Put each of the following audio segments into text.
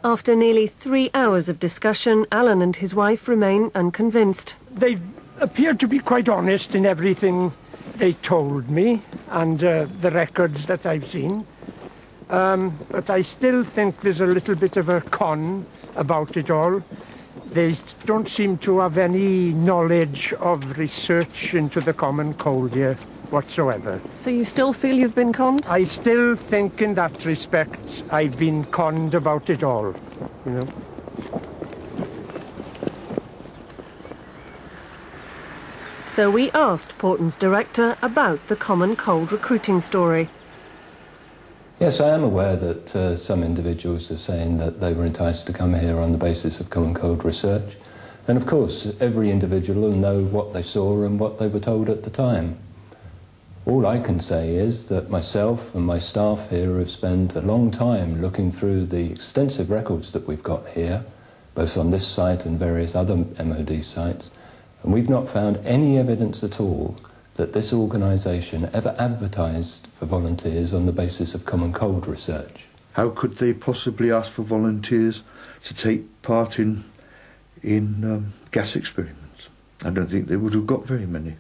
After nearly 3 hours of discussion, Alan and his wife remain unconvinced. They appeared to be quite honest in everything they told me and the records that I've seen. But I still think there's a little bit of a con about it all. They don't seem to have any knowledge of research into the common cold here whatsoever. So you still feel you've been conned? I still think in that respect I've been conned about it all, you know. So we asked Porton's director about the common cold recruiting story. Yes, I am aware that some individuals are saying that they were enticed to come here on the basis of common cold research. And of course, every individual will know what they saw and what they were told at the time. All I can say is that myself and my staff here have spent a long time looking through the extensive records that we've got here, both on this site and various other MOD sites, and we've not found any evidence at all that this organisation ever advertised for volunteers on the basis of common cold research. How could they possibly ask for volunteers to take part in gas experiments? I don't think they would have got very many.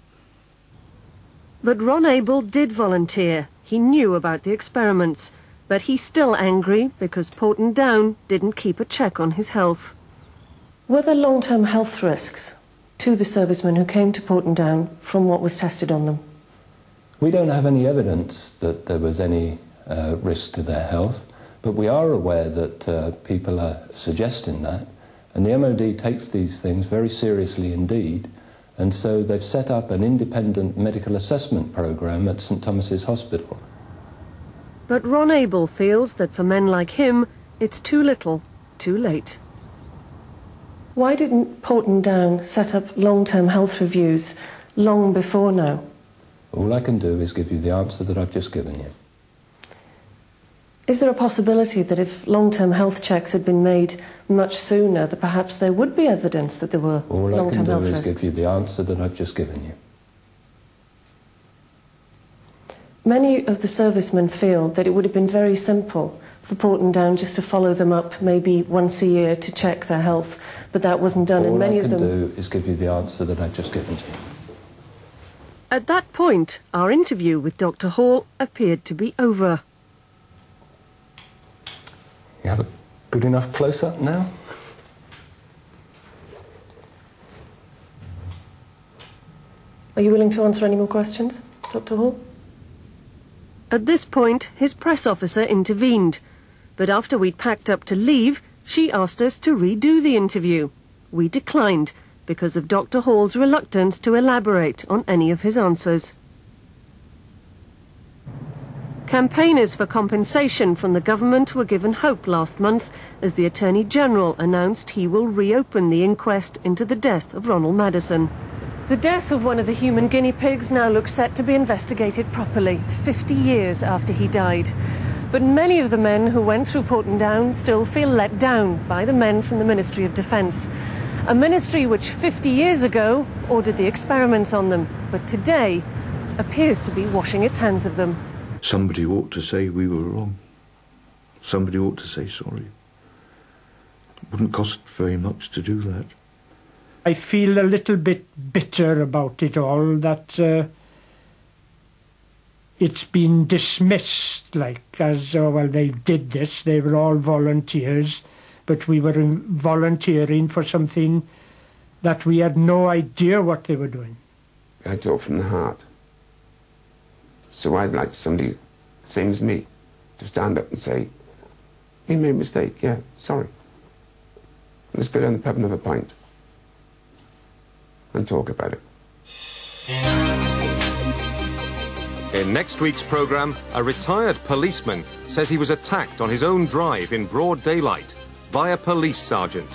But Ron Abell did volunteer. He knew about the experiments, but he's still angry because Porton Down didn't keep a check on his health. Were there long-term health risks to the servicemen who came to Porton Down from what was tested on them? We don't have any evidence that there was any risk to their health, but we are aware that people are suggesting that, and the MOD takes these things very seriously indeed, and so they've set up an independent medical assessment programme at St Thomas's Hospital. But Ron Abell feels that for men like him, it's too little, too late. Why didn't Porton Down set up long-term health reviews long before now? All I can do is give you the answer that I've just given you. Is there a possibility that if long-term health checks had been made much sooner, that perhaps there would be evidence that there were long-term health risks? All I can do is give you the answer that I've just given you. Many of the servicemen feel that it would have been very simple for Porton Down just to follow them up maybe once a year to check their health, but that wasn't done, and many of them... All I can do is give you the answer that I've just given to you. At that point, our interview with Dr. Hall appeared to be over. You have a good enough close-up now? Are you willing to answer any more questions, Dr. Hall? At this point, his press officer intervened. But after we'd packed up to leave, she asked us to redo the interview. We declined because of Dr. Hall's reluctance to elaborate on any of his answers. Campaigners for compensation from the government were given hope last month as the Attorney General announced he will reopen the inquest into the death of Ronald Maddison. The death of one of the human guinea pigs now looks set to be investigated properly, 50 years after he died. But many of the men who went through Porton Down still feel let down by the men from the Ministry of Defence. A ministry which 50 years ago ordered the experiments on them, but today appears to be washing its hands of them. Somebody ought to say we were wrong. Somebody ought to say sorry. It wouldn't cost very much to do that. I feel a little bit bitter about it all, that it's been dismissed, like, as, oh, well, they did this, they were all volunteers, but we were volunteering for something that we had no idea what they were doing. I talk from the heart. So I'd like somebody, same as me, to stand up and say, we made a mistake, yeah, sorry. Let's go down the pub and have a pint and talk about it. In next week's programme, a retired policeman says he was attacked on his own drive in broad daylight by a police sergeant.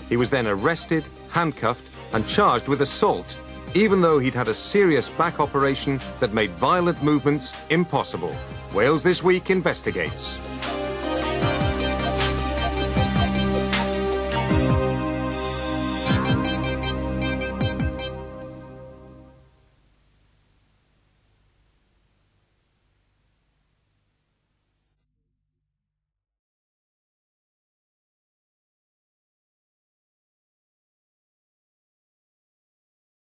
He was then arrested, handcuffed and charged with assault, even though he'd had a serious back operation that made violent movements impossible. Wales This Week investigates.